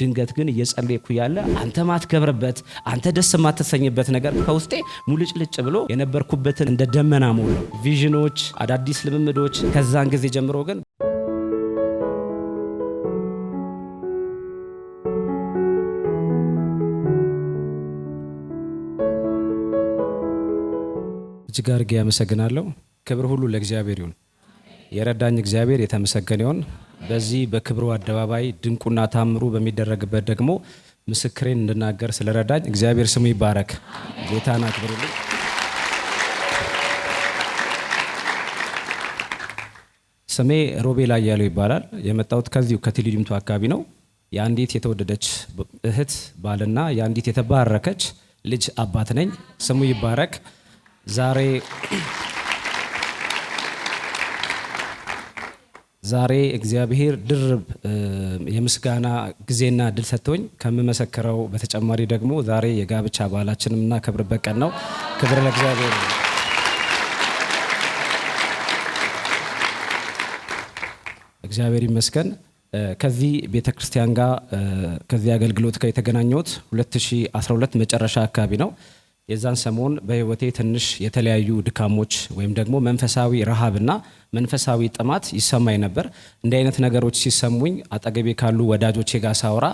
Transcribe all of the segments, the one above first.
ድንገት ግን እየጸለይኩ ያለ አንተ ማትከብርበት አንተ ደስ ማትሰኝበት ነገር ከውስጤ ሙልጭልጭ ብሎ የነበርኩበትን እንደ ደመና ሞላ። ቪዥኖች፣ አዳዲስ ልምምዶች። ከዛን ጊዜ ጀምሮ ግን እጅግ አድርጌ ያመሰግናለሁ። ክብር ሁሉ ለእግዚአብሔር ይሁን። የረዳኝ እግዚአብሔር የተመሰገነ ይሁን። በዚህ በክብሩ አደባባይ ድንቁና ታምሩ በሚደረግበት ደግሞ ምስክሬን እንድናገር ስለረዳኝ እግዚአብሔር ስሙ ይባረክ። ጌታን አክብሩልኝ። ስሜ ሮቤል አያሌው ይባላል። የመጣሁት ከዚሁ ከትሊዲምቱ አካባቢ ነው። የአንዲት የተወደደች እህት ባልና የአንዲት የተባረከች ልጅ አባት ነኝ። ስሙ ይባረክ። ዛሬ እግዚአብሔር ድርብ የምስጋና ጊዜና እድል ሰጥቶኝ ከምመሰክረው በተጨማሪ ደግሞ ዛሬ የጋብቻ በዓላችንን የምናከብርበት ቀን ነው። ክብር ለእግዚአብሔር። እግዚአብሔር ይመስገን። ከዚህ ቤተክርስቲያን ጋር ከዚህ አገልግሎት ጋር የተገናኘሁት 2012 መጨረሻ አካባቢ ነው። የዛን ሰሞን በህይወቴ ትንሽ የተለያዩ ድካሞች ወይም ደግሞ መንፈሳዊ ረሃብና መንፈሳዊ ጥማት ይሰማኝ ነበር። እንዲህ አይነት ነገሮች ሲሰሙኝ አጠገቤ ካሉ ወዳጆቼ ጋር ሳወራ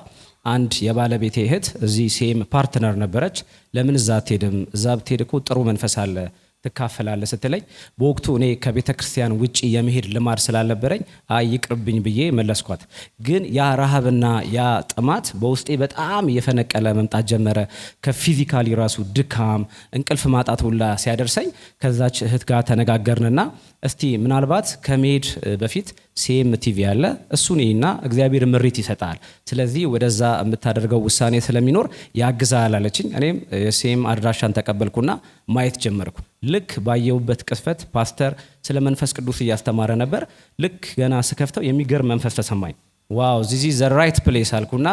አንድ የባለቤቴ እህት እዚህ ሴም ፓርትነር ነበረች። ለምን እዛ አትሄድም? እዛ ብትሄድ እኮ ጥሩ መንፈስ አለ ትካፈላለህ ስትለኝ፣ በወቅቱ እኔ ከቤተ ክርስቲያን ውጪ የመሄድ ልማድ ስላልነበረኝ አይ ይቅርብኝ ብዬ መለስኳት። ግን ያ ረሃብና ያ ጥማት በውስጤ በጣም እየፈነቀለ መምጣት ጀመረ። ከፊዚካሊ ራሱ ድካም፣ እንቅልፍ ማጣት ሁላ ሲያደርሰኝ ከዛች እህት ጋር ተነጋገርንና እስቲ ምናልባት ከመሄድ በፊት ሴም ቲቪ ያለ እሱን ይና እግዚአብሔር ምሪት ይሰጣል፣ ስለዚህ ወደዛ የምታደርገው ውሳኔ ስለሚኖር ያግዛል አለችኝ። እኔም የሴም አድራሻን ተቀበልኩና ማየት ጀመርኩ። ልክ ባየውበት ቅስፈት ፓስተር ስለ መንፈስ ቅዱስ እያስተማረ ነበር። ልክ ገና ስከፍተው የሚገርም መንፈስ ተሰማኝ። ዋው ዚስ ኢዝ ዘ ራይት ፕሌስ አልኩና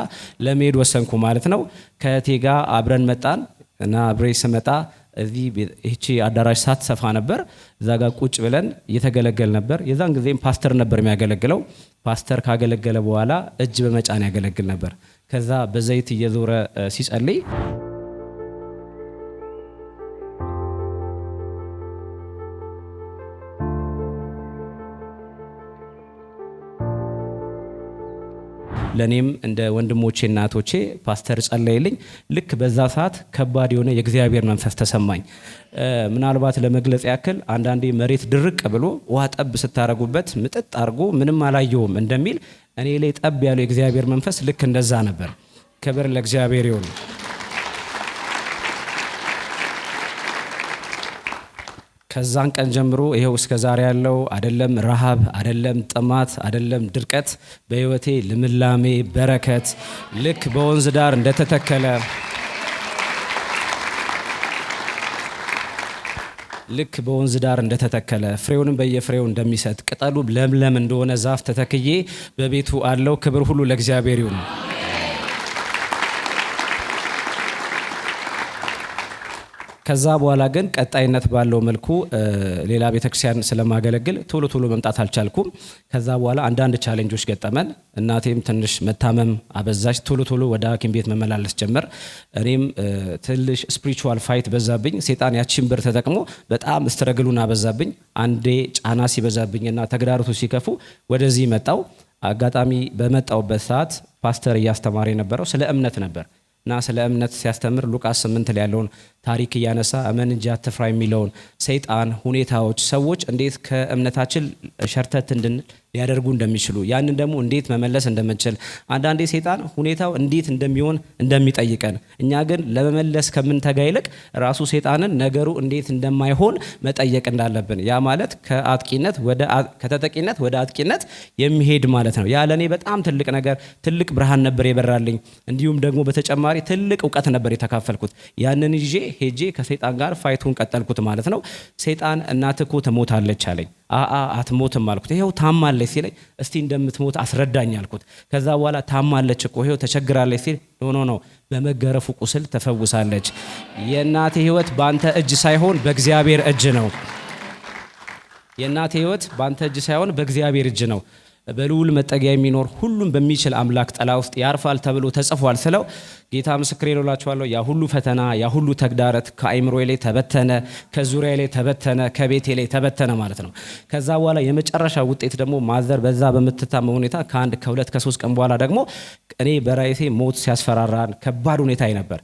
ለመሄድ ወሰንኩ ማለት ነው። ከእቴ ጋር አብረን መጣን እና አብሬ ስመጣ እዚህ እቺ አዳራሽ ሳትሰፋ ነበር። እዛ ጋር ቁጭ ብለን እየተገለገል ነበር። የዛን ጊዜም ፓስተር ነበር የሚያገለግለው። ፓስተር ካገለገለ በኋላ እጅ በመጫን ያገለግል ነበር። ከዛ በዘይት እየዞረ ሲጸልይ ለኔም እንደ ወንድሞቼ እናቶቼ ፓስተር ጸለይልኝ። ልክ በዛ ሰዓት ከባድ የሆነ የእግዚአብሔር መንፈስ ተሰማኝ። ምናልባት ለመግለጽ ያክል አንዳንዴ መሬት ድርቅ ብሎ ውሃ ጠብ ስታረጉበት ምጥጥ አርጎ ምንም አላየውም እንደሚል እኔ ላይ ጠብ ያለው የእግዚአብሔር መንፈስ ልክ እንደዛ ነበር። ክብር ለእግዚአብሔር ይሁን። ከዛን ቀን ጀምሮ ይሄው እስከ ዛሬ ያለው አይደለም ረሃብ፣ አይደለም ጥማት፣ አይደለም ድርቀት፣ በህይወቴ ልምላሜ፣ በረከት ልክ በወንዝ ዳር እንደተተከለ ፍሬውንም በየፍሬው እንደሚሰጥ ቅጠሉ ለምለም እንደሆነ ዛፍ ተተክዬ በቤቱ አለው። ክብር ሁሉ ለእግዚአብሔር ይሁን። ከዛ በኋላ ግን ቀጣይነት ባለው መልኩ ሌላ ቤተክርስቲያን ስለማገለግል ቶሎ መምጣት አልቻልኩም። ከዛ በኋላ አንዳንድ ቻሌንጆች ገጠመን። እናቴም ትንሽ መታመም አበዛች። ቶሎ ወደ ሐኪም ቤት መመላለስ ጀመር። እኔም ትንሽ ስፒሪቹዋል ፋይት በዛብኝ። ሴጣን ያቺን ብር ተጠቅሞ በጣም ስትረግሉን አበዛብኝ። አንዴ ጫና ሲበዛብኝና ተግዳሮቱ ሲከፉ ወደዚህ መጣው። አጋጣሚ በመጣውበት ሰዓት ፓስተር እያስተማረ የነበረው ስለ እምነት ነበር እና ስለ እምነት ሲያስተምር ሉቃስ 8 ላይ ያለውን ታሪክ እያነሳ እመን እንጂ አትፍራ የሚለውን ሰይጣን፣ ሁኔታዎች፣ ሰዎች እንዴት ከእምነታችን ሸርተት እንድንል ሊያደርጉ እንደሚችሉ ያንን ደግሞ እንዴት መመለስ እንደምንችል አንዳንዴ ሰይጣን ሁኔታው እንዴት እንደሚሆን እንደሚጠይቀን እኛ ግን ለመመለስ ከምንተጋ ይልቅ ራሱ ሰይጣንን ነገሩ እንዴት እንደማይሆን መጠየቅ እንዳለብን ያ ማለት ከተጠቂነት ወደ አጥቂነት የሚሄድ ማለት ነው። ያ ለኔ በጣም ትልቅ ነገር ትልቅ ብርሃን ነበር የበራልኝ። እንዲሁም ደግሞ በተጨማሪ ትልቅ እውቀት ነበር የተካፈልኩት። ያንን ይዤ ሄጄ ከሰይጣን ጋር ፋይቱን ቀጠልኩት ማለት ነው። ሰይጣን እናትህ እኮ ትሞታለች አለኝ። አትሞትም አልኩት። ይሄው ታማለች ሲለኝ እስቲ እንደምትሞት አስረዳኝ አልኩት። ከዛ በኋላ ታማለች እኮ ይሄው ተቸግራለች ሲል ኖ በመገረፉ ቁስል ተፈውሳለች። የእናቴ ህይወት ባንተ እጅ ሳይሆን በእግዚአብሔር እጅ ነው። የእናቴ ህይወት ባንተ እጅ ሳይሆን በእግዚአብሔር እጅ ነው። በልዑል መጠጊያ የሚኖር ሁሉም በሚችል አምላክ ጥላ ውስጥ ያርፋል ተብሎ ተጽፏል ስለው ጌታ ምስክሬ ነው እላችኋለሁ። ያ ሁሉ ፈተና ያ ሁሉ ተግዳሮት ከአይምሮዬ ላይ ተበተነ፣ ከዙሪያ ላይ ተበተነ፣ ከቤቴ ላይ ተበተነ ማለት ነው። ከዛ በኋላ የመጨረሻ ውጤት ደግሞ ማዘር በዛ በምትታመም ሁኔታ ከአንድ ከሁለት ከሶስት ቀን በኋላ ደግሞ እኔ በራይቴ ሞት ሲያስፈራራን ከባድ ሁኔታ ነበር።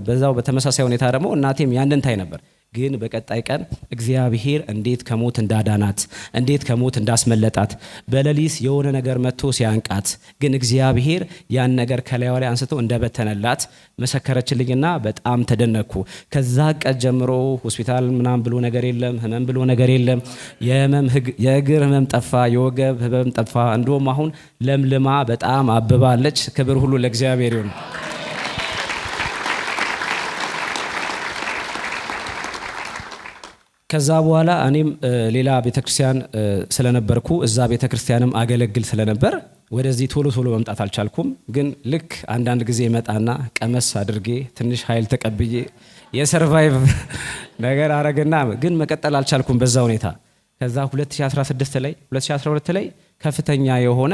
በዛው በተመሳሳይ ሁኔታ ደግሞ እናቴም ያንን ታይ ነበር። ግን በቀጣይ ቀን እግዚአብሔር እንዴት ከሞት እንዳዳናት እንዴት ከሞት እንዳስመለጣት በሌሊት የሆነ ነገር መጥቶ ሲያንቃት ግን እግዚአብሔር ያን ነገር ከላይዋ ላይ አንስቶ እንደበተነላት መሰከረችልኝና በጣም ተደነቅኩ። ከዛ ቀን ጀምሮ ሆስፒታል ምናምን ብሎ ነገር የለም፣ ህመም ብሎ ነገር የለም። የእግር ህመም ጠፋ፣ የወገብ ህመም ጠፋ። እንደውም አሁን ለምልማ በጣም አብባለች። ክብር ሁሉ ለእግዚአብሔር ይሁን። ከዛ በኋላ እኔም ሌላ ቤተክርስቲያን ስለነበርኩ እዛ ቤተክርስቲያንም አገለግል ስለነበር ወደዚህ ቶሎ መምጣት አልቻልኩም። ግን ልክ አንዳንድ ጊዜ መጣና ቀመስ አድርጌ ትንሽ ኃይል ተቀብዬ የሰርቫይቭ ነገር አረግና ግን መቀጠል አልቻልኩም በዛ ሁኔታ። ከዛ 2012 ላይ ከፍተኛ የሆነ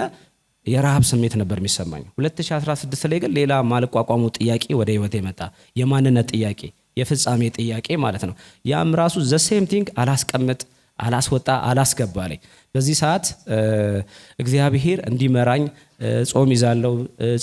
የረሃብ ስሜት ነበር የሚሰማኝ። 2016 ላይ ግን ሌላ ማልቋቋሙ ጥያቄ ወደ ህይወቴ መጣ። የማንነት ጥያቄ፣ የፍጻሜ ጥያቄ ማለት ነው። ያም ራሱ ዘ ሴም ቲንግ አላስቀምጥ፣ አላስወጣ፣ አላስገባ ላይ በዚህ ሰዓት እግዚአብሔር እንዲመራኝ ጾም ይዛለው፣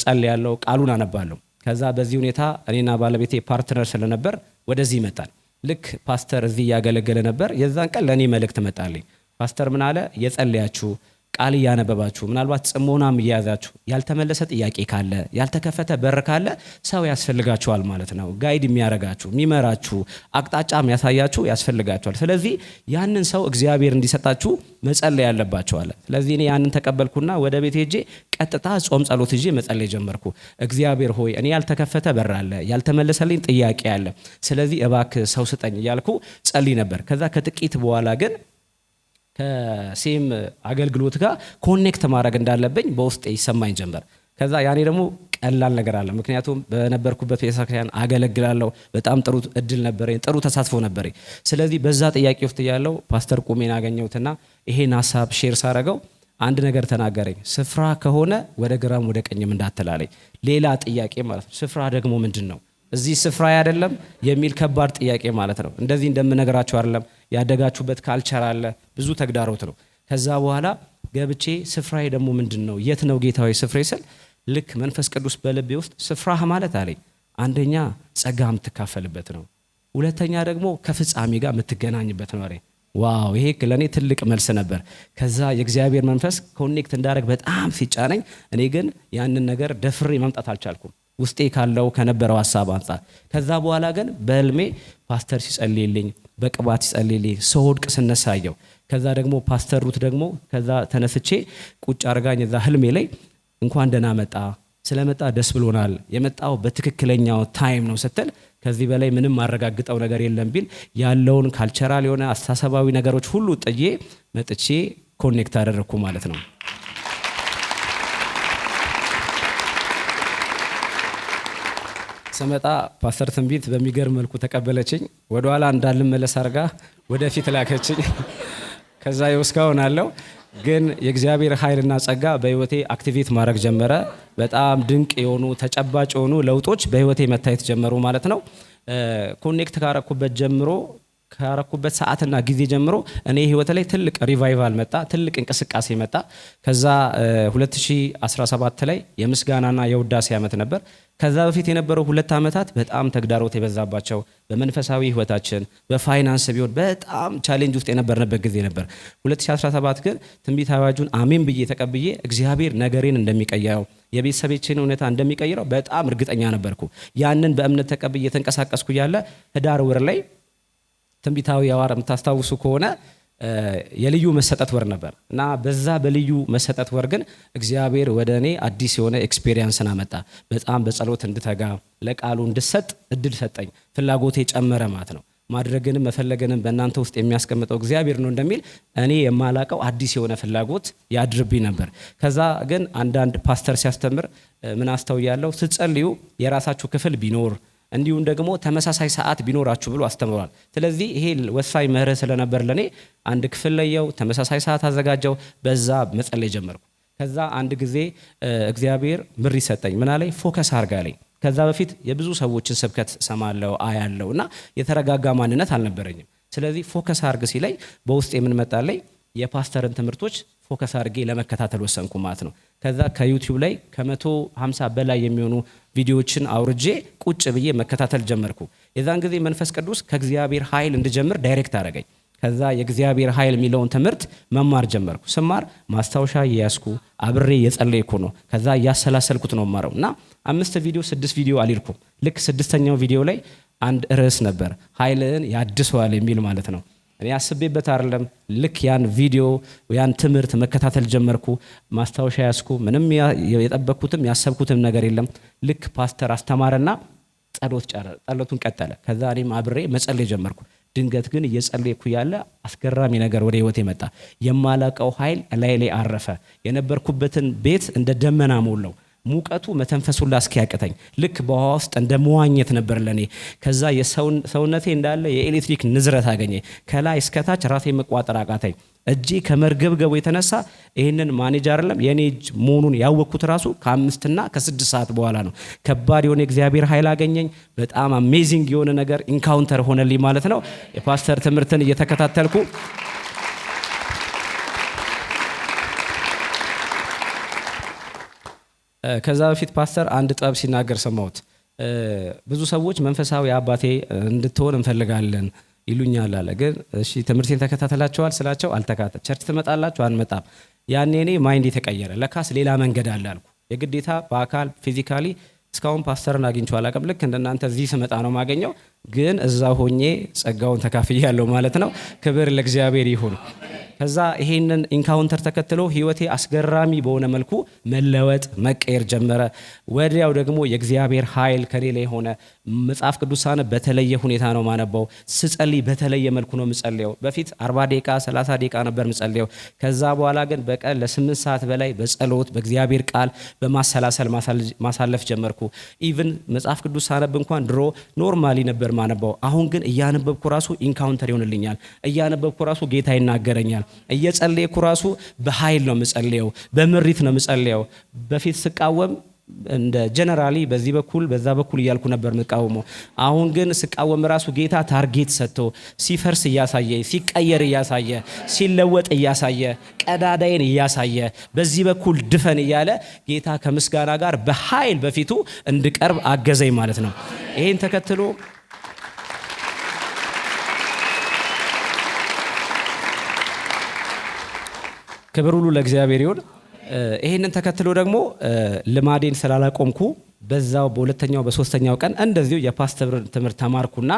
ጸልያለው፣ ቃሉን አነባለሁ። ከዛ በዚህ ሁኔታ እኔና ባለቤቴ ፓርትነር ስለነበር ወደዚህ ይመጣል። ልክ ፓስተር እዚህ እያገለገለ ነበር። የዛን ቀን ለእኔ መልእክት መጣልኝ። ፓስተር ምን አለ? የጸለያችሁ ቃል እያነበባችሁ ምናልባት ጽሞናም እየያዛችሁ ያልተመለሰ ጥያቄ ካለ ያልተከፈተ በር ካለ ሰው ያስፈልጋችኋል ማለት ነው። ጋይድ የሚያረጋችሁ የሚመራችሁ አቅጣጫ የሚያሳያችሁ ያስፈልጋችኋል። ስለዚህ ያንን ሰው እግዚአብሔር እንዲሰጣችሁ መጸለይ ያለባችኋል። ስለዚህ እኔ ያንን ተቀበልኩና ወደ ቤት ሄጄ ቀጥታ ጾም ጸሎት ይዤ መጸለይ ጀመርኩ። እግዚአብሔር ሆይ እኔ ያልተከፈተ በር አለ፣ ያልተመለሰልኝ ጥያቄ አለ፣ ስለዚህ እባክህ ሰው ስጠኝ እያልኩ ጸልይ ነበር። ከዛ ከጥቂት በኋላ ግን ከሴም አገልግሎት ጋር ኮኔክት ማድረግ እንዳለብኝ በውስጤ ይሰማኝ ጀመር። ከዛ ያኔ ደግሞ ቀላል ነገር አለ፣ ምክንያቱም በነበርኩበት ቤተክርስቲያን አገለግላለሁ። በጣም ጥሩ እድል ነበረኝ፣ ጥሩ ተሳትፎ ነበረኝ። ስለዚህ በዛ ጥያቄ ውስጥ ያለው ፓስተር ቁሜን አገኘሁትና ይሄን ሀሳብ ሼር ሳረገው አንድ ነገር ተናገረኝ። ስፍራ ከሆነ ወደ ግራም ወደ ቀኝም እንዳትላለኝ። ሌላ ጥያቄ ማለት ነው። ስፍራ ደግሞ ምንድን ነው? እዚህ ስፍራ አይደለም የሚል ከባድ ጥያቄ ማለት ነው። እንደዚህ እንደምነግራችሁ አይደለም። ያደጋችሁበት ካልቸር አለ፣ ብዙ ተግዳሮት ነው። ከዛ በኋላ ገብቼ ስፍራዬ ደግሞ ምንድን ነው? የት ነው ጌታዊ ስፍራዬ ስል ልክ መንፈስ ቅዱስ በልቤ ውስጥ ስፍራህ ማለት አለኝ፣ አንደኛ ጸጋ የምትካፈልበት ነው፣ ሁለተኛ ደግሞ ከፍጻሜ ጋር የምትገናኝበት ነው አለኝ። ዋው! ይሄ ለእኔ ትልቅ መልስ ነበር። ከዛ የእግዚአብሔር መንፈስ ኮኔክት እንዳደረግ በጣም ሲጫነኝ፣ እኔ ግን ያንን ነገር ደፍሬ መምጣት አልቻልኩም ውስጤ ካለው ከነበረው ሀሳብ አንጻር። ከዛ በኋላ ግን በህልሜ ፓስተር ሲጸልይልኝ፣ በቅባት ሲጸልይልኝ፣ ስወድቅ ስነሳየው። ከዛ ደግሞ ፓስተር ሩት ደግሞ ከዛ ተነስቼ ቁጭ አርጋኝ እዛ ህልሜ ላይ እንኳን ደህና መጣ፣ ስለመጣ ደስ ብሎናል፣ የመጣው በትክክለኛው ታይም ነው ስትል ከዚህ በላይ ምንም ማረጋግጠው ነገር የለም ቢል ያለውን ካልቸራል የሆነ አስተሳሰባዊ ነገሮች ሁሉ ጥዬ መጥቼ ኮኔክት አደረግኩ ማለት ነው። ስመጣ ፓስተር ትንቢት በሚገርም መልኩ ተቀበለችኝ። ወደኋላ እንዳልመለስ አርጋ ወደፊት ላከችኝ። ከዛ እስካሁን አለው። ግን የእግዚአብሔር ኃይልና ጸጋ በህይወቴ አክቲቬት ማድረግ ጀመረ። በጣም ድንቅ የሆኑ ተጨባጭ የሆኑ ለውጦች በህይወቴ መታየት ጀመሩ ማለት ነው። ኮኔክት ካረኩበት ሰዓትና ጊዜ ጀምሮ እኔ ህይወት ላይ ትልቅ ሪቫይቫል መጣ፣ ትልቅ እንቅስቃሴ መጣ። ከዛ 2017 ላይ የምስጋናና የውዳሴ ዓመት ነበር። ከዛ በፊት የነበረው 2 ዓመታት በጣም ተግዳሮት የበዛባቸው በመንፈሳዊ ህይወታችን በፋይናንስ ቢሆን በጣም ቻሌንጅ ውስጥ የነበርንበት ጊዜ ነበር። 2017 ግን ትንቢት አዋጁን አሜን ብዬ ተቀብዬ እግዚአብሔር ነገሬን እንደሚቀይረው የቤተሰቤችን ሁኔታ እንደሚቀይረው በጣም እርግጠኛ ነበርኩ። ያንን በእምነት ተቀብዬ የተንቀሳቀስኩ ያለ ህዳር ወር ላይ ትንቢታዊ አዋር የምታስታውሱ ከሆነ የልዩ መሰጠት ወር ነበር እና በዛ በልዩ መሰጠት ወር ግን እግዚአብሔር ወደ እኔ አዲስ የሆነ ኤክስፔሪየንስን አመጣ። በጣም በጸሎት እንድተጋ ለቃሉ እንድሰጥ እድል ሰጠኝ። ፍላጎቴ ጨመረ ማለት ነው። ማድረግንም መፈለግንም በእናንተ ውስጥ የሚያስቀምጠው እግዚአብሔር ነው እንደሚል እኔ የማላቀው አዲስ የሆነ ፍላጎት ያድርብኝ ነበር። ከዛ ግን አንዳንድ ፓስተር ሲያስተምር ምን አስተውያለሁ? ስትጸልዩ የራሳችሁ ክፍል ቢኖር እንዲሁም ደግሞ ተመሳሳይ ሰዓት ቢኖራችሁ ብሎ አስተምሯል። ስለዚህ ይሄ ወሳኝ መርህ ስለነበር ለኔ አንድ ክፍል ለየው፣ ተመሳሳይ ሰዓት አዘጋጀው፣ በዛ መጸለይ ጀመርኩ። ከዛ አንድ ጊዜ እግዚአብሔር ምሪ ሰጠኝ። ምን አለኝ? ፎከስ አርጋ አለኝ። ከዛ በፊት የብዙ ሰዎችን ስብከት ሰማለው አያለው እና የተረጋጋ ማንነት አልነበረኝም። ስለዚህ ፎከስ አርግ ሲለኝ በውስጥ የምንመጣለኝ የፓስተርን ትምህርቶች ፎከስ አድርጌ ለመከታተል ወሰንኩ ማለት ነው። ከዛ ከዩቲዩብ ላይ ከ150 በላይ የሚሆኑ ቪዲዮዎችን አውርጄ ቁጭ ብዬ መከታተል ጀመርኩ። የዛን ጊዜ መንፈስ ቅዱስ ከእግዚአብሔር ኃይል እንድጀምር ዳይሬክት አደረገኝ። ከዛ የእግዚአብሔር ኃይል የሚለውን ትምህርት መማር ጀመርኩ። ስማር ማስታወሻ እያያዝኩ አብሬ የጸለይኩ ነው። ከዛ እያሰላሰልኩት ነው ማረው እና 5 ቪዲዮ 6 ቪዲዮ አልልኩም። ልክ 6ኛው ቪዲዮ ላይ አንድ ርዕስ ነበር፣ ኃይልን ያድሰዋል የሚል ማለት ነው። እኔ አስቤበት አይደለም። ልክ ያን ቪዲዮ ያን ትምህርት መከታተል ጀመርኩ። ማስታወሻ ያዝኩ። ምንም የጠበቅኩትም ያሰብኩትም ነገር የለም። ልክ ፓስተር አስተማረና ጸሎቱን ቀጠለ። ከዛ እኔም አብሬ መጸለይ ጀመርኩ። ድንገት ግን እየጸለይኩ ያለ አስገራሚ ነገር ወደ ህይወቴ መጣ። የማላቀው ኃይል ላይ አረፈ። የነበርኩበትን ቤት እንደ ደመና ሞላው። ሙቀቱ መተንፈሱን ላስኪያቅተኝ ልክ በውሃ ውስጥ እንደ መዋኘት ነበር ለኔ። ከዛ የሰውነቴ እንዳለ የኤሌክትሪክ ንዝረት አገኘ። ከላይ እስከታች ራሴ መቋጠር አቃተኝ። እጄ ከመርገብገቡ የተነሳ ይህንን ማኔጅ አይደለም የኔ እጅ መሆኑን ያወቅኩት ራሱ ከ5 እና ከ6 ሰዓት በኋላ ነው። ከባድ የሆነ እግዚአብሔር ኃይል አገኘኝ። በጣም አሜዚንግ የሆነ ነገር ኢንካውንተር ሆነልኝ ማለት ነው። የፓስተር ትምህርትን እየተከታተልኩ ከዛ በፊት ፓስተር አንድ ጥበብ ሲናገር ሰማሁት። ብዙ ሰዎች መንፈሳዊ አባቴ እንድትሆን እንፈልጋለን ይሉኛል አለ። ግን እሺ ትምህርቴን ተከታተላችኋል ስላቸው አልተከታተል። ቸርች ትመጣላችሁ? አንመጣም። ያኔ እኔ ማይንድ የተቀየረ ለካስ ሌላ መንገድ አለ አልኩ። የግዴታ በአካል ፊዚካሊ እስካሁን ፓስተርን አግኝቼው አላውቅም። ልክ እንደናንተ እዚህ ስመጣ ነው ማገኘው። ግን እዛ ሆኜ ጸጋውን ተካፍያለሁ ማለት ነው። ክብር ለእግዚአብሔር ይሁን። ከዛ ይሄንን ኢንካውንተር ተከትሎ ህይወቴ አስገራሚ በሆነ መልኩ መለወጥ መቀየር ጀመረ። ወዲያው ደግሞ የእግዚአብሔር ኃይል ከኔ ላይ ሆነ። መጽሐፍ ቅዱሳን በተለየ ሁኔታ ነው ማነበው። ስጸልይ በተለየ መልኩ ነው ምጸልየው። በፊት 40 ደቂቃ 30 ደቂቃ ነበር ምጸልየው። ከዛ በኋላ ግን በቀን ለ8 ሰዓት በላይ በጸሎት በእግዚአብሔር ቃል በማሰላሰል ማሳለፍ ጀመርኩ። ኢቭን መጽሐፍ ቅዱስ ሳነብ እንኳን ድሮ ኖርማሊ ነበር ማነበው። አሁን ግን እያነበብኩ ራሱ ኢንካውንተር ይሆንልኛል። እያነበብኩ ራሱ ጌታ ይናገረኛል። እየጸለይኩ ራሱ በኃይል ነው ምጸልየው፣ በምሪት ነው ምጸልየው። በፊት ስቃወም እንደ ጀነራሊ በዚህ በኩል በዛ በኩል እያልኩ ነበር ምቃወመው። አሁን ግን ስቃወም ራሱ ጌታ ታርጌት ሰጥቶ ሲፈርስ እያሳየ፣ ሲቀየር እያሳየ፣ ሲለወጥ እያሳየ፣ ቀዳዳይን እያሳየ በዚህ በኩል ድፈን እያለ ጌታ ከምስጋና ጋር በኃይል በፊቱ እንድቀርብ አገዘኝ ማለት ነው። ይሄን ተከትሎ ክብር ሁሉ ለእግዚአብሔር ይሁን። ይሄንን ተከትሎ ደግሞ ልማዴን ስላላቆምኩ በዛው በሁለተኛው በሶስተኛው ቀን እንደዚሁ የፓስተር ትምህርት ተማርኩና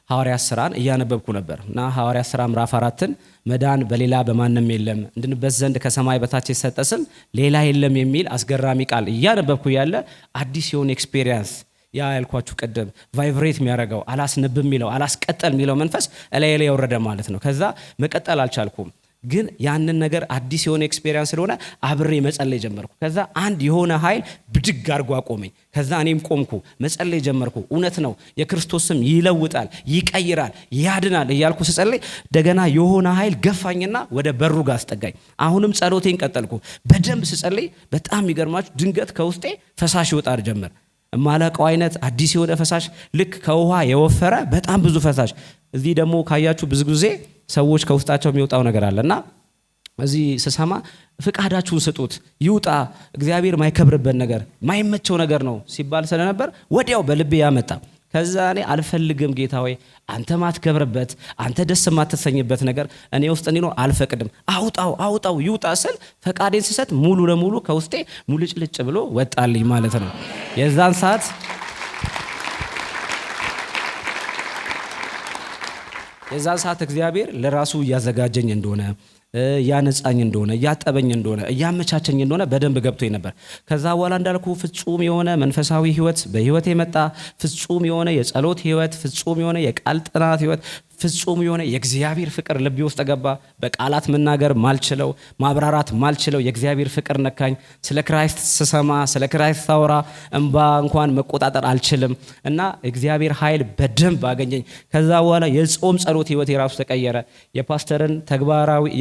ሐዋርያት ሥራን እያነበብኩ ነበር እና ሐዋርያት ሥራ ምዕራፍ 4ን መዳን በሌላ በማንም የለም እንድንበት ዘንድ ከሰማይ በታች የተሰጠ ስም ሌላ የለም የሚል አስገራሚ ቃል እያነበብኩ ያለ አዲስ የሆነ ኤክስፔሪየንስ ያ ያልኳችሁ ቀደም ቫይብሬት የሚያደርገው አላስነብብ የሚለው አላስቀጠል የሚለው መንፈስ ላይ ያወረደ ማለት ነው። ከዛ መቀጠል አልቻልኩም። ግን ያንን ነገር አዲስ የሆነ ኤክስፔሪየንስ ስለሆነ አብሬ መጸለይ ጀመርኩ። ከዛ አንድ የሆነ ኃይል ብድግ አድርጎ አቆመኝ። ከዛ እኔም ቆምኩ፣ መጸለይ ጀመርኩ። እውነት ነው የክርስቶስ ስም ይለውጣል፣ ይቀይራል፣ ያድናል እያልኩ ስጸለይ እንደገና የሆነ ኃይል ገፋኝና ወደ በሩ ጋር አስጠጋኝ። አሁንም ጸሎቴን ቀጠልኩ። በደንብ ስጸለይ በጣም የሚገርማችሁ ድንገት ከውስጤ ፈሳሽ ይወጣ ጀመር። ማላቀው አይነት አዲስ የሆነ ፈሳሽ፣ ልክ ከውሃ የወፈረ በጣም ብዙ ፈሳሽ። እዚህ ደግሞ ካያችሁ ብዙ ጊዜ ሰዎች ከውስጣቸው የሚወጣው ነገር አለና እዚህ ስሰማ ፍቃዳችሁን ስጡት ይውጣ፣ እግዚአብሔር ማይከብርበት ነገር ማይመቸው ነገር ነው ሲባል ስለነበር ወዲያው በልቤ ያመጣ። ከዛ እኔ አልፈልግም ጌታ ሆይ አንተ ማትከብርበት አንተ ደስ ማትሰኝበት ነገር እኔ ውስጥ እንዲኖር አልፈቅድም፣ አውጣው ይውጣ ስል ፈቃዴን ስሰጥ ሙሉ ለሙሉ ከውስጤ ሙልጭልጭ ብሎ ወጣልኝ ማለት ነው። የዛን ሰዓት እግዚአብሔር ለራሱ እያዘጋጀኝ እንደሆነ ያነጻኝ እንደሆነ ያጠበኝ እንደሆነ ያመቻቸኝ እንደሆነ በደንብ ገብቶኝ ነበር። ከዛ በኋላ እንዳልኩ ፍጹም የሆነ መንፈሳዊ ህይወት በህይወቴ መጣ። ፍጹም የሆነ የጸሎት ህይወት፣ ፍጹም የሆነ የቃል ጥናት ህይወት፣ ፍጹም የሆነ የእግዚአብሔር ፍቅር ልቤ ውስጥ ገባ። በቃላት መናገር ማልችለው ማብራራት ማልችለው የእግዚአብሔር ፍቅር ነካኝ። ስለ ክራይስት ስሰማ ስለ ክራይስት ሳወራ እንባ እንኳን መቆጣጠር አልችልም እና እግዚአብሔር ኃይል በደንብ አገኘኝ። ከዛ በኋላ የጾም ጸሎት ህይወት የራሱ ተቀየረ። የፓስተርን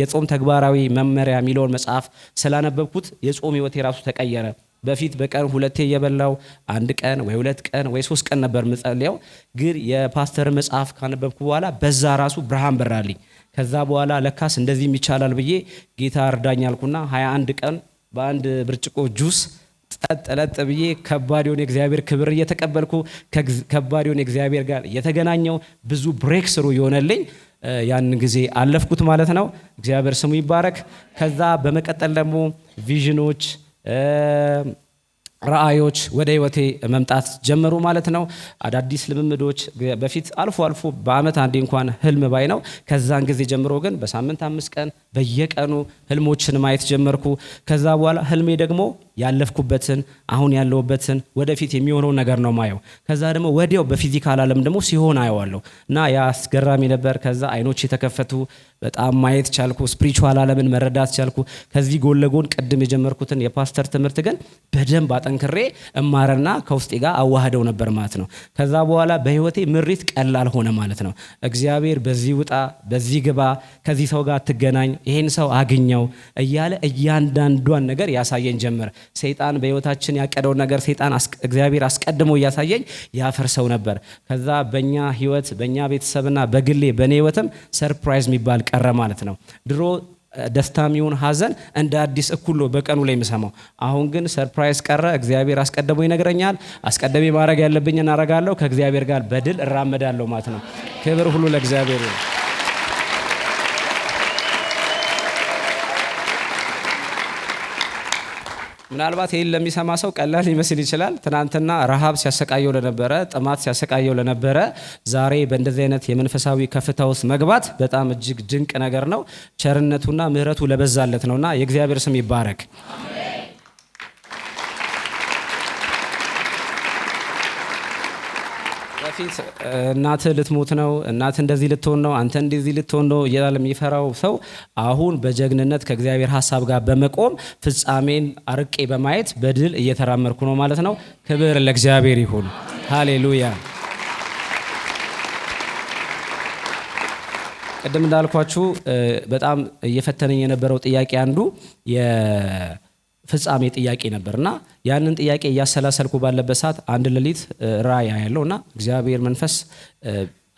የጾም ተግባራዊ መመሪያ የሚለውን መጽሐፍ ስላነበብኩት የጾም ህይወት የራሱ ተቀየረ። በፊት በቀን 2 እየበላው 1 ቀን ወይ 2 ቀን ወይ 3 ቀን ነበር ምጸልየው። ግን የፓስተር መጽሐፍ ካነበብኩ በኋላ በዛ ራሱ ብርሃን በራልኝ። ከዛ በኋላ ለካስ እንደዚህም ይቻላል ብዬ ጌታ እርዳኝ አልኩና 21 ቀን በአንድ ብርጭቆ ጁስ ጠጥ ብዬ ከባድ የሆነ እግዚአብሔር ክብር እየተቀበልኩ ከባድ የሆነ እግዚአብሔር ጋር የተገናኘው ብዙ ብሬክ ስሩ የሆነልኝ ያን ጊዜ አለፍኩት ማለት ነው። እግዚአብሔር ስሙ ይባረክ። ከዛ በመቀጠል ደግሞ ቪዥኖች ራእዮች ወደ ህይወቴ መምጣት ጀመሩ ማለት ነው። አዳዲስ ልምምዶች በፊት አልፎ አልፎ በአመት አንዴ እንኳን ህልም ባይ ነው። ከዛን ጊዜ ጀምሮ ግን በሳምንት 5 ቀን በየቀኑ ህልሞችን ማየት ጀመርኩ። ከዛ በኋላ ህልሜ ደግሞ ያለፍኩበትን አሁን ያለውበትን ወደፊት የሚሆነው ነገር ነው ማየው። ከዛ ደግሞ ወዲያው በፊዚካል ዓለም ደግሞ ሲሆን አየዋለሁ እና ያ አስገራሚ ነበር። ከዛ አይኖች የተከፈቱ በጣም ማየት ቻልኩ። ስፒሪቹዋል ዓለምን መረዳት ቻልኩ። ከዚህ ጎን ለጎን ቅድም የጀመርኩትን የፓስተር ትምህርት ግን በደንብ አጠንክሬ እማረና ከውስጤ ጋር አዋህደው ነበር ማለት ነው። ከዛ በኋላ በህይወቴ ምሪት ቀላል ሆነ ማለት ነው። እግዚአብሔር በዚህ ውጣ፣ በዚህ ግባ፣ ከዚህ ሰው ጋር ትገናኝ፣ ይሄን ሰው አግኘው እያለ እያንዳንዷን ነገር ያሳየን ጀመረ። ሰይጣን በህይወታችን ያቀደው ነገር እግዚአብሔር አስቀድሞ እያሳየኝ ያፈርሰው ነበር። ከዛ በእኛ ህይወት በእኛ ቤተሰብና በግሌ በእኔ ህይወትም ሰርፕራይዝ የሚባል ቀረ ማለት ነው። ድሮ ደስታም ይሁን ሀዘን እንደ አዲስ እኩል ነው በቀኑ ላይ የምሰማው። አሁን ግን ሰርፕራይዝ ቀረ። እግዚአብሔር አስቀድሞ ይነግረኛል። አስቀድሜ ማድረግ ያለብኝን አደርጋለሁ። ከእግዚአብሔር ጋር በድል እራመዳለሁ ማለት ነው። ክብር ሁሉ ለእግዚአብሔር ነው። ምናልባት ይህን ለሚሰማ ሰው ቀላል ሊመስል ይችላል። ትናንትና ረሃብ ሲያሰቃየው ለነበረ፣ ጥማት ሲያሰቃየው ለነበረ ዛሬ በእንደዚህ አይነት የመንፈሳዊ ከፍታ ውስጥ መግባት በጣም እጅግ ድንቅ ነገር ነው። ቸርነቱና ምሕረቱ ለበዛለት ነውና የእግዚአብሔር ስም ይባረክ። በፊት እናትህ ልትሞት ነው፣ እናትህ እንደዚህ ልትሆን ነው፣ አንተ እንደዚህ ልትሆን ነው እያለ የሚፈራው ሰው አሁን በጀግንነት ከእግዚአብሔር ሐሳብ ጋር በመቆም ፍጻሜን አርቄ በማየት በድል እየተራመድኩ ነው ማለት ነው። ክብር ለእግዚአብሔር ይሁን። ሃሌሉያ። ቅድም እንዳልኳችሁ በጣም እየፈተነኝ የነበረው ጥያቄ አንዱ ፍጻሜ ጥያቄ ነበርና ያንን ጥያቄ እያሰላሰልኩ ባለበት ሰዓት አንድ ሌሊት ራእይ ያለውና እግዚአብሔር መንፈስ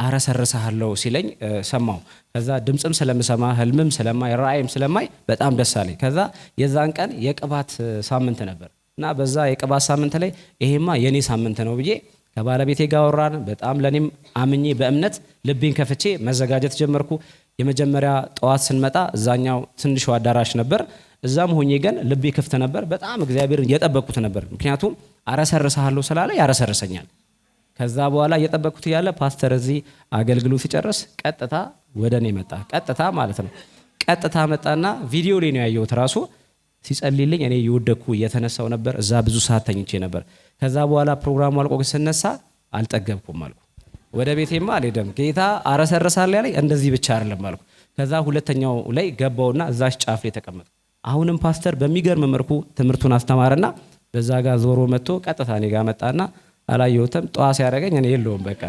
አረሰርሳለሁ ሲለኝ ሰማው። ከዛ ድምጽም ስለምሰማ ህልምም ስለማይ ራእይም ስለማይ በጣም ደስ አለኝ። ከዛ የዛን ቀን የቅባት ሳምንት ነበር እና በዛ የቅባት ሳምንት ላይ ይሄማ የኔ ሳምንት ነው ብዬ ከባለቤቴ ጋር ወራን። በጣም ለኔም አምኜ በእምነት ልቤን ከፍቼ መዘጋጀት ጀመርኩ። የመጀመሪያ ጠዋት ስንመጣ እዛኛው ትንሹ አዳራሽ ነበር። እዛም ሆኜ ግን ልቤ ክፍት ነበር። በጣም እግዚአብሔርን እየጠበቅኩት ነበር። ምክንያቱም አረሰርሳለሁ ስላለ ያረሰርሰኛል። ከዛ በኋላ እየጠበቅኩት ያለ ፓስተር እዚህ አገልግሎት ሲጨርስ ቀጥታ ወደ እኔ መጣ። ቀጥታ ማለት ነው። ቀጥታ መጣና ቪዲዮ ላይ ነው ያየሁት። ራሱ ሲጸልይልኝ እኔ እየወደኩ እየተነሳው ነበር። እዛ ብዙ ሰዓት ተኝቼ ነበር። ከዛ በኋላ ፕሮግራሙ አልቆ ስነሳ አልጠገብኩም አልኩ። ወደ ቤቴማ አልሄድም። ጌታ አረሰርሳለሁ ያለኝ እንደዚህ ብቻ አይደለም አልኩ። ከዛ ሁለተኛው ላይ ገባውና እዛች ጫፍ ላይ ተቀመጥኩ። አሁንም ፓስተር በሚገርም መልኩ ትምህርቱን አስተማረና በዛ ጋር ዞሮ መጥቶ ቀጥታ እኔ ጋር መጣና አላየሁትም። ጠዋት ሲያደርገኝ እኔ የለውም በቃ።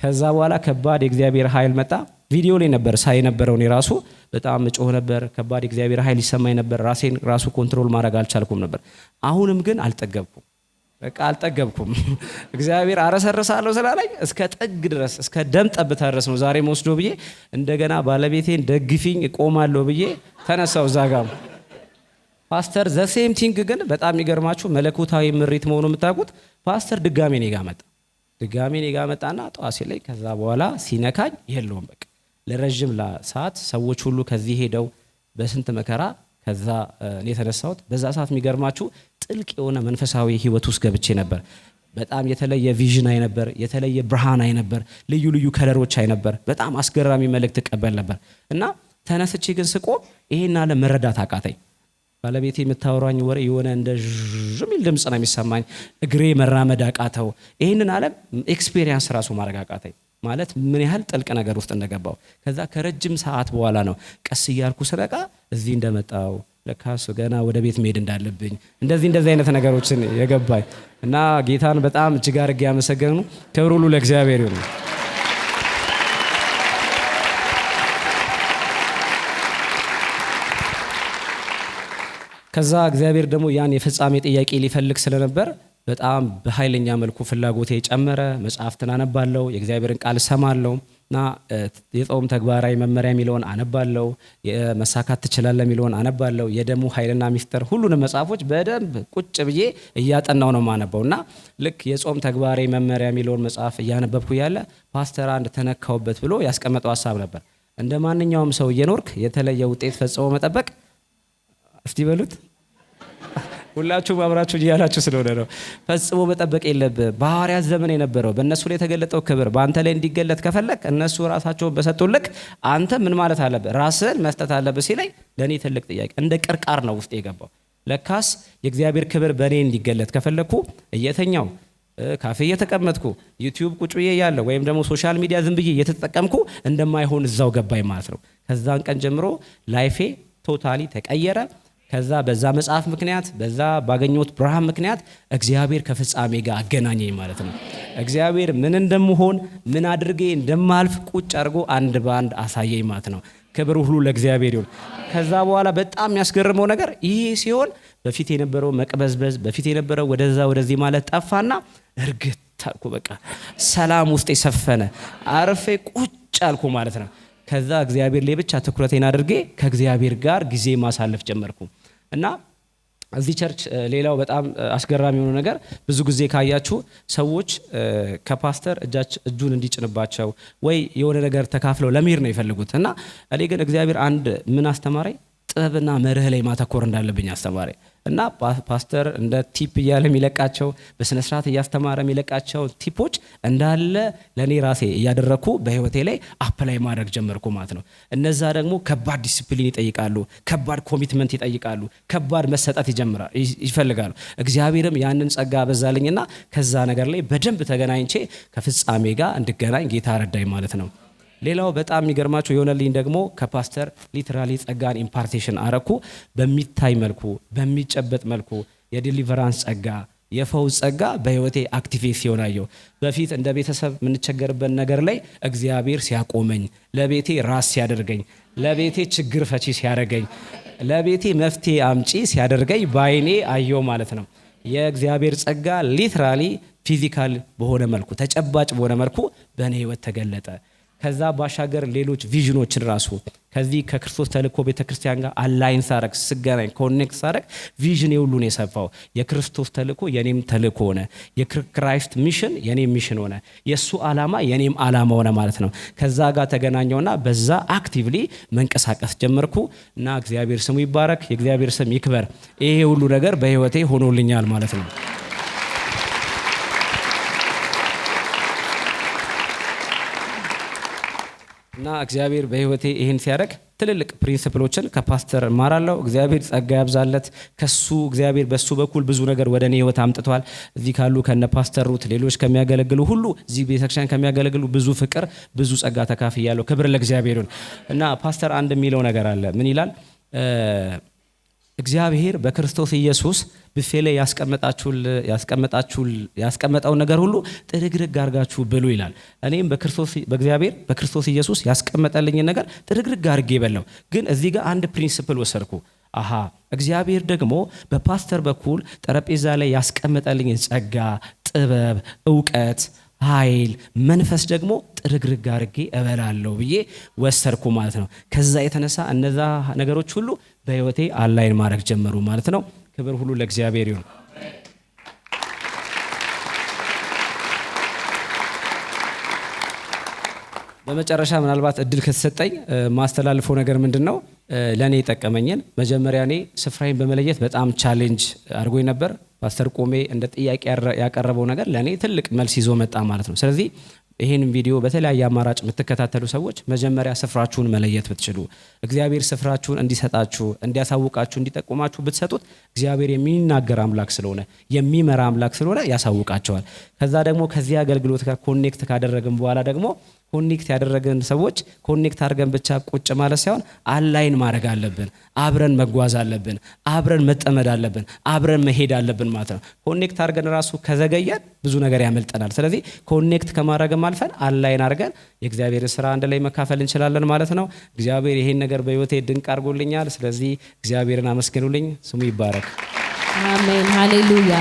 ከዛ በኋላ ከባድ የእግዚአብሔር ኃይል መጣ። ቪዲዮ ላይ ነበር ሳይ ነበረው። እኔ ራሱ በጣም ጮህ ነበር። ከባድ የእግዚአብሔር ኃይል ይሰማኝ ነበር። ራሴን ራሱ ኮንትሮል ማድረግ አልቻልኩም ነበር። አሁንም ግን አልጠገብኩም። በቃ አልጠገብኩም። እግዚአብሔር አረሰርሳለሁ ስላለኝ እስከ ጥግ ድረስ እስከ ደም ጠብታ ድረስ ነው ዛሬ ወስዶ ብዬ እንደገና ባለቤቴን ደግፊኝ እቆማለሁ ብዬ ተነሳው። እዛ ጋር ፓስተር ዘ ሴም ቲንግ ግን በጣም የሚገርማችሁ መለኮታዊ ምሪት መሆኑ የምታውቁት ፓስተር ድጋሜ እኔ ጋር መጣና ጠዋሴ ላይ ከዛ በኋላ ሲነካኝ የለውም በቃ ለረጅም ሰዓት ሰዎች ሁሉ ከዚህ ሄደው በስንት መከራ ከዛ እኔ የተነሳሁት በዛ ሰዓት የሚገርማችሁ ጥልቅ የሆነ መንፈሳዊ ህይወት ውስጥ ገብቼ ነበር። በጣም የተለየ ቪዥን አይ ነበር፣ የተለየ ብርሃን አይ ነበር፣ ልዩ ልዩ ከለሮች አይ ነበር። በጣም አስገራሚ መልእክት እቀበል ነበር እና ተነስቼ ግን ስቆም ይሄን አለ መረዳት አቃተኝ። ባለቤቴ የምታወራኝ ወሬ የሆነ እንደ ዥሚል ድምጽ ነው የሚሰማኝ። እግሬ መራመድ አቃተው። ይሄንን አለ ኤክስፒሪየንስ ራሱ ማድረግ አቃተኝ። ማለት ምን ያህል ጥልቅ ነገር ውስጥ እንደገባው። ከዛ ከረጅም ሰዓት በኋላ ነው ቀስ እያልኩ ስነቃ እዚህ እንደመጣው ለካስ ገና ወደ ቤት መሄድ እንዳለብኝ እንደዚህ አይነት ነገሮችን የገባኝ እና ጌታን በጣም እጅግ አድርጌ ያመሰገኑ። ክብር ሁሉ ለእግዚአብሔር ይሁን። ከዛ እግዚአብሔር ደግሞ ያን የፍጻሜ ጥያቄ ሊፈልግ ስለነበር በጣም በኃይለኛ መልኩ ፍላጎቴ ጨመረ። መጽሐፍትን አነባለሁ፣ የእግዚአብሔርን ቃል እሰማለሁ እና የጾም ተግባራዊ መመሪያ የሚለውን አነባለሁ፣ የመሳካት ትችላለህ የሚለውን አነባለሁ፣ የደሙ ኃይልና ሚስጥር ሁሉንም መጽሐፎች በደንብ ቁጭ ብዬ እያጠናው ነው ማነበው እና ልክ የጾም ተግባራዊ መመሪያ የሚለውን መጽሐፍ እያነበብኩ ያለ ፓስተር አንድ ተነካውበት ብሎ ያስቀመጠው ሀሳብ ነበር። እንደ ማንኛውም ሰው እየኖርክ የተለየ ውጤት ፈጽሞ መጠበቅ እስቲ በሉት ሁላችሁ አብራችሁ እያላችሁ ስለሆነ ነው። ፈጽሞ መጠበቅ የለብህም። በሐዋርያት ዘመን የነበረው በእነሱ ላይ የተገለጠው ክብር በአንተ ላይ እንዲገለጥ ከፈለክ እነሱ ራሳቸውን በሰጡልክ አንተ ምን ማለት አለብህ? ራስህን መስጠት አለብህ ሲለኝ ለእኔ ትልቅ ጥያቄ እንደ ቅርቃር ነው ውስጥ የገባው። ለካስ የእግዚአብሔር ክብር በእኔ እንዲገለጥ ከፈለኩ እየተኛው ካፌ እየተቀመጥኩ ዩቲዩብ ቁጭ ብዬ ያለው ወይም ደግሞ ሶሻል ሚዲያ ዝም ብዬ እየተጠቀምኩ እንደማይሆን እዛው ገባኝ ማለት ነው። ከዛን ቀን ጀምሮ ላይፌ ቶታሊ ተቀየረ። ከዛ በዛ መጽሐፍ ምክንያት በዛ ባገኘሁት ብርሃን ምክንያት እግዚአብሔር ከፍጻሜ ጋር አገናኘኝ ማለት ነው። እግዚአብሔር ምን እንደምሆን ምን አድርጌ እንደማልፍ ቁጭ አድርጎ አንድ በአንድ አሳየኝ ማለት ነው። ክብር ሁሉ ለእግዚአብሔር ይሁን። ከዛ በኋላ በጣም የሚያስገርመው ነገር ይሄ ሲሆን በፊት የነበረው መቅበዝበዝ በፊት የነበረው ወደዚህ ማለት ጠፋና እርግጥ አልኩ። በቃ ሰላም ውስጥ የሰፈነ አርፌ ቁጭ አልኩ ማለት ነው። ከዛ እግዚአብሔር ላይ ብቻ ትኩረቴን አድርጌ ከእግዚአብሔር ጋር ጊዜ ማሳለፍ ጀመርኩ እና እዚህ ቸርች ሌላው በጣም አስገራሚ የሆነ ነገር ብዙ ጊዜ ካያችሁ ሰዎች ከፓስተር እጁን እንዲጭንባቸው ወይ የሆነ ነገር ተካፍለው ለመሄድ ነው ይፈልጉት እና እኔ ግን እግዚአብሔር አንድ ምን አስተማረኝ? ጥበብና መርህ ላይ ማተኮር እንዳለብኝ አስተማረኝ እና ፓስተር እንደ ቲፕ እያለ የሚለቃቸው በስነ ስርዓት እያስተማረ የሚለቃቸው ቲፖች እንዳለ ለኔ ራሴ እያደረኩ በህይወቴ ላይ አፕላይ ማድረግ ጀመርኩ ማለት ነው። እነዛ ደግሞ ከባድ ዲሲፕሊን ይጠይቃሉ፣ ከባድ ኮሚትመንት ይጠይቃሉ፣ ከባድ መሰጠት ይፈልጋሉ። እግዚአብሔርም ያንን ጸጋ አበዛልኝና ከዛ ነገር ላይ በደንብ ተገናኝቼ ከፍጻሜ ጋር እንድገናኝ ጌታ ረዳኝ ማለት ነው። ሌላው በጣም የሚገርማቸው የሆነልኝ ደግሞ ከፓስተር ሊትራሊ ጸጋን ኢምፓርቴሽን አረኩ። በሚታይ መልኩ በሚጨበጥ መልኩ የዲሊቨራንስ ጸጋ የፈውስ ጸጋ በህይወቴ አክቲቬት ሲሆናየው በፊት እንደ ቤተሰብ የምንቸገርበት ነገር ላይ እግዚአብሔር ሲያቆመኝ፣ ለቤቴ ራስ ሲያደርገኝ፣ ለቤቴ ችግር ፈቺ ሲያደርገኝ፣ ለቤቴ መፍትሄ አምጪ ሲያደርገኝ ባይኔ አየው ማለት ነው። የእግዚአብሔር ጸጋ ሊትራሊ ፊዚካል በሆነ መልኩ ተጨባጭ በሆነ መልኩ በእኔ ህይወት ተገለጠ። ከዛ ባሻገር ሌሎች ቪዥኖችን ራሱ ከዚህ ከክርስቶስ ተልእኮ ቤተክርስቲያን ጋር አላይን ሳረግ ስገናኝ ኮኔክት ሳረግ ቪዥን ሁሉ ነው የሰፋው። የክርስቶስ ተልእኮ የኔም ተልእኮ ሆነ፣ የክራይስት ሚሽን የኔም ሚሽን ሆነ፣ የሱ ዓላማ የኔም ዓላማ ሆነ ማለት ነው። ከዛ ጋር ተገናኘውና በዛ አክቲቭሊ መንቀሳቀስ ጀመርኩ እና እግዚአብሔር ስሙ ይባረክ፣ የእግዚአብሔር ስም ይክበር። ይሄ ሁሉ ነገር በህይወቴ ሆኖልኛል ማለት ነው። እና እግዚአብሔር በህይወቴ ይሄን ሲያደርግ ትልልቅ ፕሪንሲፕሎችን ከፓስተር እማራለሁ። እግዚአብሔር ጸጋ ያብዛለት። ከሱ እግዚአብሔር በሱ በኩል ብዙ ነገር ወደ እኔ ህይወት አምጥቷል። እዚህ ካሉ ከነ ፓስተር ሩት ሌሎች ከሚያገለግሉ ሁሉ እዚህ ቤተክርስቲያን ከሚያገለግሉ ብዙ ፍቅር ብዙ ጸጋ ተካፍያለሁ። ክብር ለእግዚአብሔር ይሁን። እና ፓስተር አንድ የሚለው ነገር አለ። ምን ይላል? እግዚአብሔር በክርስቶስ ኢየሱስ ብፌ ላይ ያስቀመጠውን ነገር ሁሉ ጥርግርግ አድርጋችሁ ብሉ ይላል። እኔም በእግዚአብሔር በክርስቶስ ኢየሱስ ያስቀመጠልኝን ነገር ጥርግርግ አድርጌ በላው። ግን እዚህ ጋር አንድ ፕሪንሲፕል ወሰድኩ። እግዚአብሔር ደግሞ በፓስተር በኩል ጠረጴዛ ላይ ያስቀመጠልኝን ጸጋ፣ ጥበብ፣ እውቀት፣ ኃይል፣ መንፈስ ደግሞ ጥርግርግ አድርጌ እበላለሁ ብዬ ወሰርኩ ማለት ነው። ከዛ የተነሳ እነዛ ነገሮች ሁሉ በህይወቴ አላይን ማድረግ ጀመሩ ማለት ነው። ክብር ሁሉ ለእግዚአብሔር ይሁን። በመጨረሻ ምናልባት እድል ከተሰጠኝ ማስተላልፈው ነገር ምንድነው? ለኔ የጠቀመኝን መጀመሪያ እኔ ስፍራዬን በመለየት በጣም ቻሌንጅ አድርጎኝ ነበር። ፓስተር ቆሜ እንደ ጥያቄ ያቀረበው ነገር ለኔ ትልቅ መልስ ይዞ መጣ ማለት ነው። ስለዚህ ይሄን ቪዲዮ በተለያየ አማራጭ የምትከታተሉ ሰዎች መጀመሪያ ስፍራችሁን መለየት ብትችሉ እግዚአብሔር ስፍራችሁን እንዲሰጣችሁ እንዲያሳውቃችሁ እንዲጠቁማችሁ ብትሰጡት እግዚአብሔር የሚናገር አምላክ ስለሆነ የሚመራ አምላክ ስለሆነ ያሳውቃቸዋል። ከዛ ደግሞ ከዚህ አገልግሎት ጋር ኮኔክት ካደረግን በኋላ ደግሞ ኮኔክት ያደረገን ሰዎች ኮኔክት አድርገን ብቻ ቁጭ ማለት ሳይሆን አላይን ማድረግ አለብን። አብረን መጓዝ አለብን። አብረን መጠመድ አለብን። አብረን መሄድ አለብን ማለት ነው። ኮኔክት አድርገን ራሱ ከዘገየን ብዙ ነገር ያመልጠናል። ስለዚህ ኮኔክት ከማድረግም አልፈን አላይን አድርገን የእግዚአብሔር ስራ አንድ ላይ መካፈል እንችላለን ማለት ነው። እግዚአብሔር ይሄን ነገር በህይወቴ ድንቅ አድርጎልኛል። ስለዚህ እግዚአብሔርን አመስግኑልኝ። ስሙ ይባረክ። አሜን ሃሌሉያ።